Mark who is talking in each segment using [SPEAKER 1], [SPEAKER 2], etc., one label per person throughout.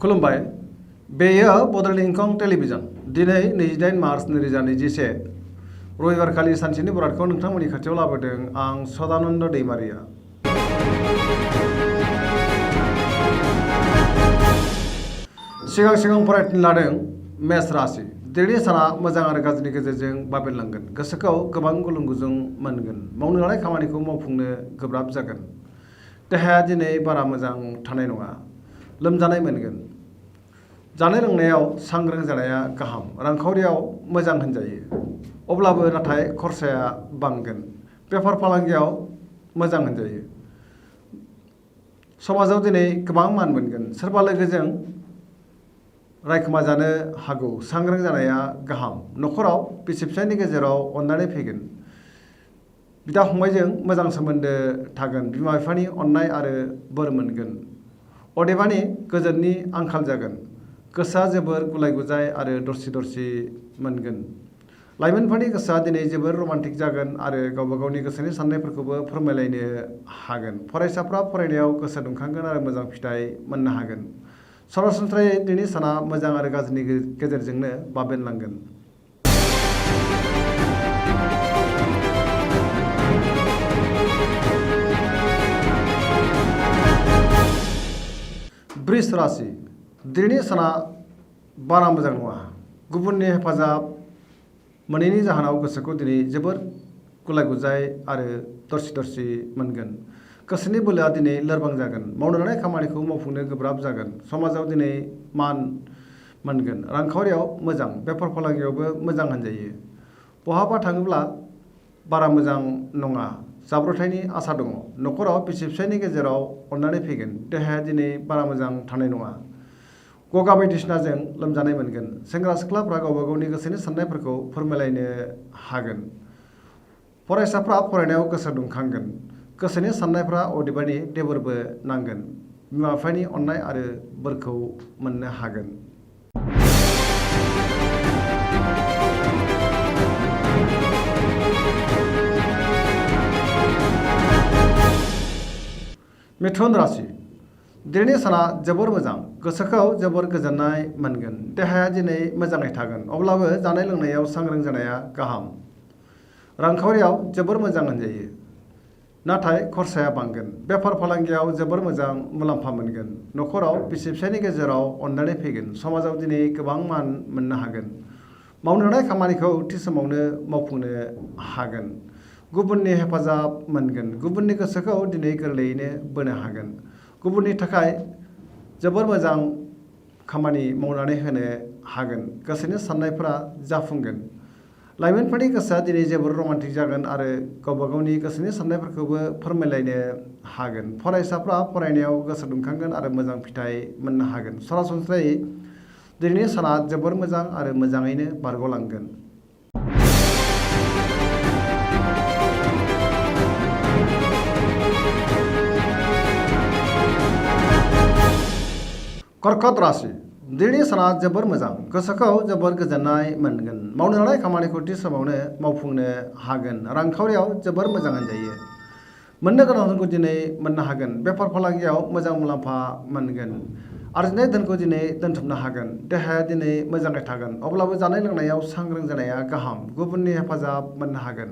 [SPEAKER 1] खुलुमबाय बेयो बड'लेण्ड इंखं टेलिभिजन दिनै 28 मार्च 2021 रबिबारखालि सानसेनि बरादखौ नोंथांमोननि खाथियाव लाबोदों आं सदानन्द दैमारिया। सिगां फरायथिं लादों मेष राशि। दिनैनि साना मोजां आरो गाज्रिनि गेजेरजों बाबेनलांगोन। गोसोखौ गोबां गुलुं गुजुं मोनगोन। मावनो लानाय खामानिखौ मावफुंनो गोब्राब जागोन। देहाया दिनै बारा मोजां थानाय नङा। लोमजानाय मोनगोन। जानाय लोंनायाव सांग्रां जानाया गाहाम। रांखावरियाव मोजां होनजायो। अब्लाबो नाथाय खरसाया बांगोन। बेफार फालांगियाव मोजां होनजायो। समाजाव दिनै गोबां मान मोनगोन। सोरबा लोगोजों रायखोमा जानो हागौ। सांग्रां जानाया गाहाम। न'खराव बिसि फिसायनि गेजेराव अननानै फैगोन। बिदा फंबायजों मोजां सोमोन्दो थागोन। बिमा बिफानि अननाय आरो बोर मोनगोन। अदेबानि गोजोननि आंखाल जागोन। गोसोआ जोबोर गुलाय गुजाय आरो दरसि मोनगोन। लाइमोनफोरनि गोसोआ दिनै जोबोर रमान्टिक जागोन आरो गावबा गावनि गोसोनि साननायफोरखौबो फोरमायलायनो हागोन। फरायसाफ्रा फरायनायाव गोसो दुंखांगोन आरो मोजां फिथाइ मोननो हागोन। सरासनस्रायै दिनैनि साना मोजां आरो गाज्रिनि गेजेरजोंनो बाबेनलांगोन। वृष राशि। दिनैनि साना बारा मोजां नङा। गुबुननि हेफाजाब मोनैनि जाहोनाव गोसोखौ दिनै जोबोर गुलाय गुजाय आरो दरसि मोनगोन। गोसोनि बोलोआ दिनै लोरबां जागोन। मावनो लानाय खामानिखौ मावफुंनो गोब्राब जागोन। समाजाव दिनै मान मोनगोन। रांखावरियाव मोजां। बेफार फालांगियावबो मोजां होनजायो। बहाबा थाङोब्ला बारा मोजां नङा। जाब्रबथायनि आसा दङ। न'खराव बिसि फिसायनि गेजेराव अननानै फैगोन। देहाया दिनै बारा मोजां थानाय नङा। गगा बायदिसिनाजों लोमजानाय मोनगोन। सेंग्रा सिख्लाफ्रा गावबा गावनि गोसोनि साननायफोरखौ फोरमायलायनो हागोन। फरायसाफ्रा फरायनायाव गोसो दुंखांगोन। गोसोनि साननायफ्रा अदेबानि देबोरबो नांगोन। बिमा बिफानि अननाय आरो बोरखौ मोननो हागोन। मिथुन राशि। दिनैनि साना जोबोर मोजां। गोसोखौ जोबोर गोजोननाय मोनगोन। देहाया दिनै मोजाङै थागोन। अब्लाबो जानाय लोंनायाव सांग्रां जानाया गाहाम। रांखावरियाव जोबोर मोजां होनजायो। नाथाय खरसाया बांगोन। बेफार फालांगियाव जोबोर मोजां मुलाम्फा मोनगोन। न'खराव बिसि फिसायनि गेजेराव अननानै फैगोन। समाजाव दिनै गोबां मान मोननो हागोन। मावनो लानाय खामानिखौ थि समावनो मावफुंनो हागोन। गुबुननि हेफाजाब मोनगोन। गुबुननि गोसोखौ दिनै गोरलैयैनो बोनो हागोन। गुबुननि थाखाय जोबोर मोजां खामानि मावनानै होनो हागोन। गोसोनि साननायफोरा जाफुंगोन। लाइमोनफोरनि गोसोआ दिनै जोबोर रमान्टिक जागोन आरो गावबा गावनि गोसोनि साननायफोरखौबो फोरमायलायनो हागोन। फरायसाफ्रा फरायनायाव गोसो दुंखांगोन आरो मोजां फिथाइ मोननो हागोन। सरासनस्रायै दिनैनि साना जोबोर मोजां आरो मोजाङैनो बारग'लांगोन। कर्कट राशि। दिनैनि साना जोबोर मोजां। गोसोखौ जोबोर गोजोननाय मोनगोन। मावनो लानाय खामानिखौ थि समावनो मावफुंनो हागोन। रांखावरियाव जोबोर मोजां होनजायो। मोननो गोनां धोनखौ दिनै मोननो हागोन। बेफार फालांगियाव मोजां मुलाम्फा मोनगोन। आरजिनाय धोनखौ दिनै दोनथुमनो हागोन। देहाया दिनै मोजाङै थागोन। अब्लाबो जानाय लोंनायाव सांग्रां जानाया गाहाम। गुबुननि हेफाजाब मोननो हागोन।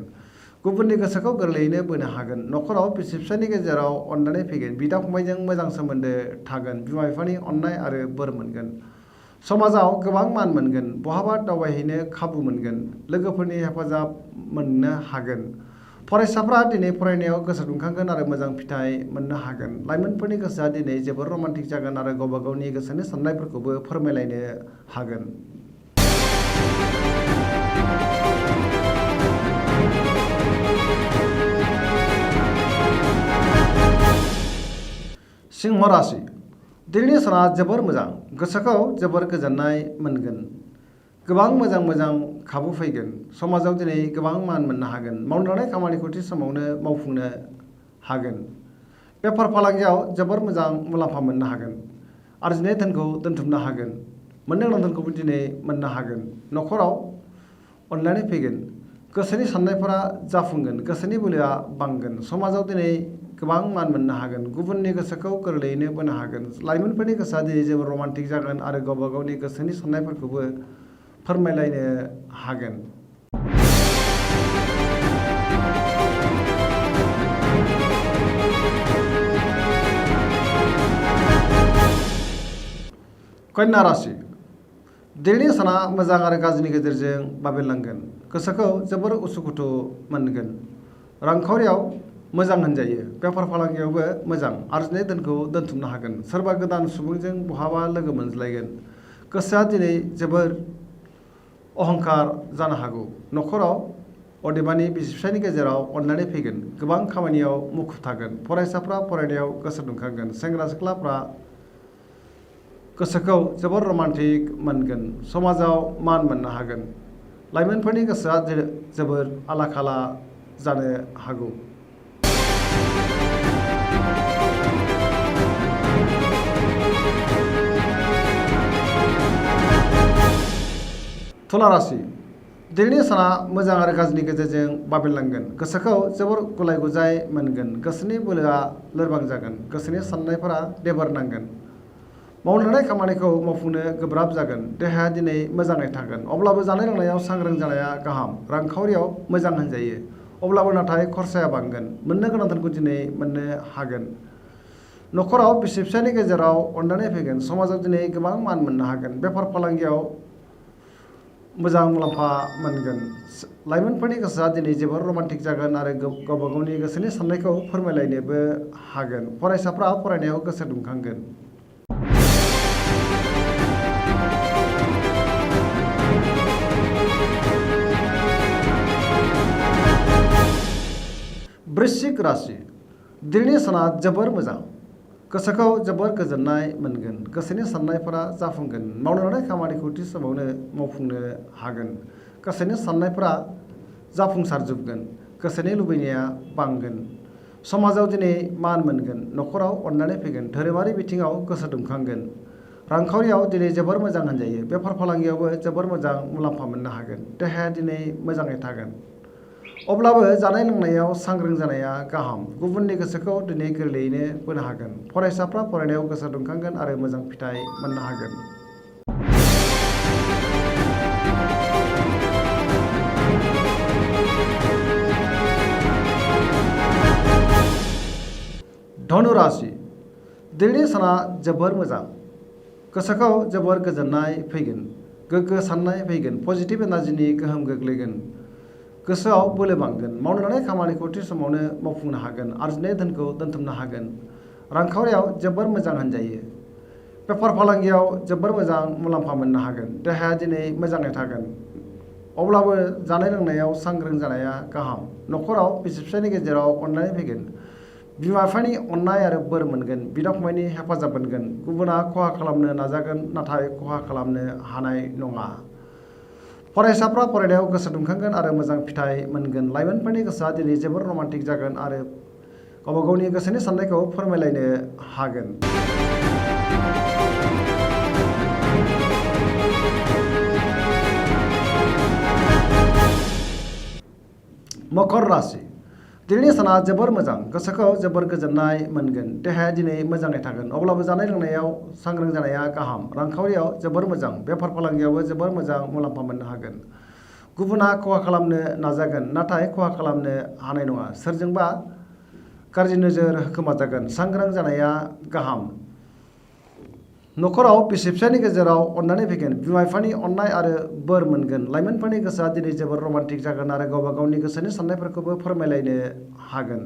[SPEAKER 1] गुबुननि गोसोखौ गोरलैयैनो बोनो हागोन। न'खराव बिसि फिसायनि गेजेराव अननानै फैगोन। बिदा फंबायजों मोजां सोमोन्दो थागोन। बिमा बिफानि अननाय आरो बोर मोनगोन। समाजाव गोबां मान मोनगोन। बहाबा दावबायहैनो खाबु मोनगोन। लोगोफोरनि हेफाजाब मोननो हागोन। फरायसाफ्रा दिनै फरायनायाव गोसो दुंखांगोन आरो मोजां फिथाइ मोननो हागोन। लाइमोनफोरनि गोसोआ दिनै जोबोर रमान्टिक जागोन आरो गावबा गावनि गोसोनि साननायफोरखौबो फोरमायलायनो हागोन। सिंह राशि। दिनैनि साना जोबोर मोजां। गोसोखौ जोबोर गोजोननाय मोनगोन। गोबां मोजां खाबु फैगोन। समाजाव दिनै गोबां मान मोननो हागोन। मावनो लानाय खामानिखौ थि समावनो मावफुंनो हागोन। बेफार फालांगियाव जोबोर मोजां मुलाम्फा मोननो हागोन। आरजिनाय धोनखौ दोनथुमनो हागोन। मोननो गोनां धोनखौबो दिनै मोननो हागोन। न'खराव अननानै फैगोन। गोसोनि साननायफोरा जाफुंगोन। गोसोनि बोलोआ बांगोन। समाजाव दिनै गोबां मान मोननो हागोन गुबुननि गोसोखौ गोरलैयैनो बोनो हागोन लाइमोनफोरनि गोसोआ दिनै जोबोर रमान्टिक जागोन आरो गावबा गावनि गोसोनि साननायफोरखौबो फोरमायलायनो हागोन। कन्या राशि दिनैनि साना मोजां आरो गाज्रिनि गेजेरजों बाबेनलांगोन गोसोखौ जोबोर उसुखुथु मोनगोन रांखावरियाव मोजां होनजायो बेफार फालांगियावबो मोजां आरजिनाय धोनखौ दोनथुमनो हागोन सोरबा गोदान सुबुंजों बहाबा लोगो मोनज्लायगोन गोसोआ दिनै जोबोर अहंकार जानो हागौ न'खराव अदेबानि बिसि फिसायनि गेजेराव अनलायनाय फैगोन गोबां खामानियाव मुखुब थागोन फरायसाफ्रा फरायनायाव गोसो दुंखांगोन सेंग्रा सिख्लाफ्रा गोसोखौ जोबोर रमान्टिक मोनगोन समाजाव मान मोननो हागोन लाइमोनफोरनि गोसोआ जोबोर आला खाला जानो हागौ। तुला राशि दिनैनि साना मोजां आरो गाज्रिनि गेजेरजों बाबेनलांगोन गोसोखौ जोबोर गुलाय गुजाय मोनगोन गोसोनि बोलोआ लोरबां जागोन गोसोनि साननायफोरा देबार नांगोन मावनो लानाय खामानिखौ मावफुंनो गोब्राब जागोन देहाया दिनै मोजाङै थागोन अब्लाबो जानाय लोंनायाव सांग्रां जानाया गाहाम रांखावरियाव मोजां होनजायो अब्लाबो नाथाय खरसाया बांगोन मोननो गोनां धोनखौ दिनै मोननो हागोन न'खराव बिसि फिसायनि गेजेराव अनलायनाय फैगोन समाजाव दिनै गोबां मान मोननो हागोन बेफार फालांगियाव मोजां मुलाम्फा मोनगोन लाइमोनफोरनि गोसोआ दिनै जोबोर रमान्टिक जागोन आरो गावबा गावनि गोसोनि साननायखौ फोरमायलायनोबो हागोन फरायसाफ्रा फरायनायाव गोसो दुंखांगोन। वृश्चिक राशि दिनैनि साना जोबोर मोजां गोसोखौ जोबोर गोजोननाय मोनगोन गोसोनि साननायफोरा जाफुंगोन मावनो लानाय खामानिखौ थि समावनो मावफुंनो हागोन गोसोनि साननायफोरा जाफुंसारजोबगोन गोसोनि लुबैनाया बांगोन समाजाव दिनै मान मोनगोन न'खराव अननानै फैगोन धोरोमारि बिथिङाव गोसो दुंखांगोन रांखावरियाव दिनै जोबोर मोजां होनजायो बेफार फालांगियावबो जोबोर मोजां मुलाम्फा मोननो हागोन देहाया दिनै मोजाङै थागोन अब्लाबो जानाय लोंनायाव सांग्रां जानाया गाहाम गुबुननि गोसोखौ दिनै गोरलैयैनो बोनो हागोन फरायसाफ्रा फरायनायाव गोसो दुंखांगोन आरो मोजां फिथाइ मोननो हागोन। धनु राशि दिनैनि साना जोबोर मोजां गोसोखौ जोबोर गोजोननाय फैगोन गोग्गो साननाय फैगोन पजिटिभ एनार्जिनि गोहोम गोग्लैगोन गोसोआव बोलो बांगोन मावनो लानाय खामानिखौ थि समावनो मावफुंनो हागोन आरजिनाय धोनखौ दोनथुमनो हागोन रांखावरियाव जोबोर मोजां होनजायो बेफार फालांगियाव जोबोर मोजां मुलाम्फा मोननो हागोन देहाया दिनै मोजाङै थागोन अब्लाबो जानाय लोंनायाव सांग्रां जानाया गाहाम न'खराव बिसि फिसायनि गेजेराव अनलायनाय फैगोन बिमा बिफानि अननाय आरो बोर मोनगोन बिदा फंबायनि हेफाजाब मोनगोन गुबुना खहा खालामनो नाजागोन नाथाय खहा खालामनो हानाय नङा फरायसाफ्रा फरायनायाव गोसो दुंखांगोन आरो मोजां फिथाइ मोनगोन लाइमोनफोरनि गोसोआ दिनै जोबोर रमान्टिक जागोन आरो गावबा गावनि गोसोनि साननायखौ फोरमायलायनो हागोन। मकर राशि दिनैनि साना जोबोर मोजां गोसोखौ जोबोर गोजोननाय मोनगोन देहाया दिनै मोजाङै थागोन अब्लाबो जानाय लोंनायाव सांग्रां जानाया गाहाम रांखावरियाव जोबोर मोजां बेफार फालांगियावबो जोबोर मोजां मुलाम्फा मोननो हागोन गुबुना खहा खालामनो नाजागोन नाथाय खहा खालामनो हानाय नङा सोरजोंबा गाज्रि नोजोर होखोमाजागोन सांग्रां जानाया गाहाम न'खराव बिसि फिसायनि गेजेराव अननानै फैगोन बिमा बिफानि अननाय आरो बोर मोनगोन लाइमोनफोरनि गोसोआ दिनै जोबोर रमान्टिक जागोन आरो गावबा गावनि गोसोनि साननायफोरखौबो फोरमायलायनो हागोन।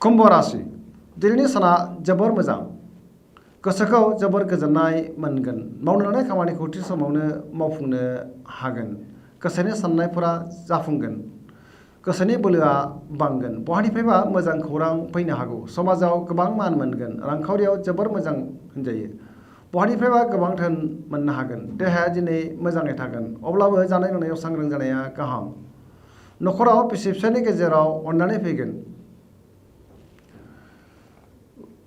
[SPEAKER 1] कुम्भ राशि दिनैनि साना जोबोर मोजां गोसोखौ जोबोर गोजोननाय मोनगोन मावनो लानाय खामानिखौ थि समावनो मावफुंनो हागोन गोसोनि साननायफोरा जाफुंगोन गोसोनि बोलोआ बांगोन बहानिफ्रायबा मोजां खौरां फैनो हागौ समाजाव गोबां मान मोनगोन रांखावरियाव जोबोर मोजां होनजायो बहानिफ्रायबा गोबां धोन मोननो हागोन देहाया दिनै मोजाङै थागोन अब्लाबो जानाय लोंनायाव सांग्रां जानाया गाहाम न'खराव बिसि फिसायनि गेजेराव अननानै फैगोन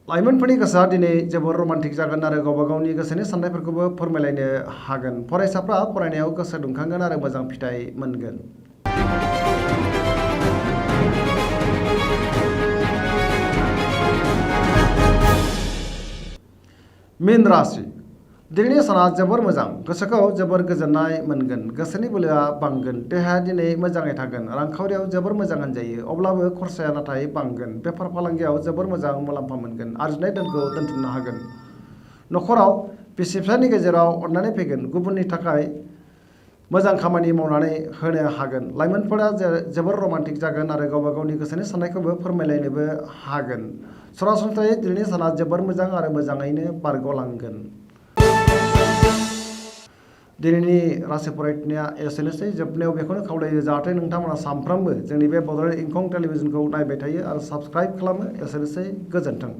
[SPEAKER 1] लाइमोनफोरनि गोसोआ दिनै जोबोर रमान्टिक जागोन आरो गावबा गावनि गोसोनि साननायफोरखौबो फोरमायलायनो हागोन। फरायसाफ्रा फरायनायाव गोसो दुंखांगोन आरो मोजां फिथाइ मोनगोन। मीन राशि दिनैनि साना जोबोर मोजां, गोसोखौ जोबोर गोजोननाय मोनगोन, गोसोनि बोलोआ बांगोन, देहाया दिनै मोजाङै थागोन, रांखावरियाव जोबोर मोजां होनजायो, अब्लाबो खरसाया नाथाय बांगोन, बेफार फालांगियाव जोबोर मोजां मुलाम्फा मोनगोन, आरजिनाय धोनखौ दोनथुमनो हागोन। न'खराव बिसि फिसायनि गेजेराव अननानै फैगोन, गुबुननि थाखाय मोजां खामानि मावनानै होनो हागोन। लाइमोनफोरा जोबोर रमान्टिक जागोन आरो गावबा गावनि गोसोनि साननायखौबो फोरमायलायनोबो हागोन। सरासनस्रायै दिनैनि साना जोबोर मोजां आरो मोजाङैनो बारग'लांगोन। दिनैनि राशि फरायनाया एसेनोसै। जोबनायाव बेखौनो खावलायो जाहाथे नोंथांमोना सानफ्रोमबो जोंनि बे बड'लेण्ड इंखं टेलिभिजनखौ नायबाय थायो आरो साबस्क्राइब खालामो। एसेनोसै, गोजोन्थों।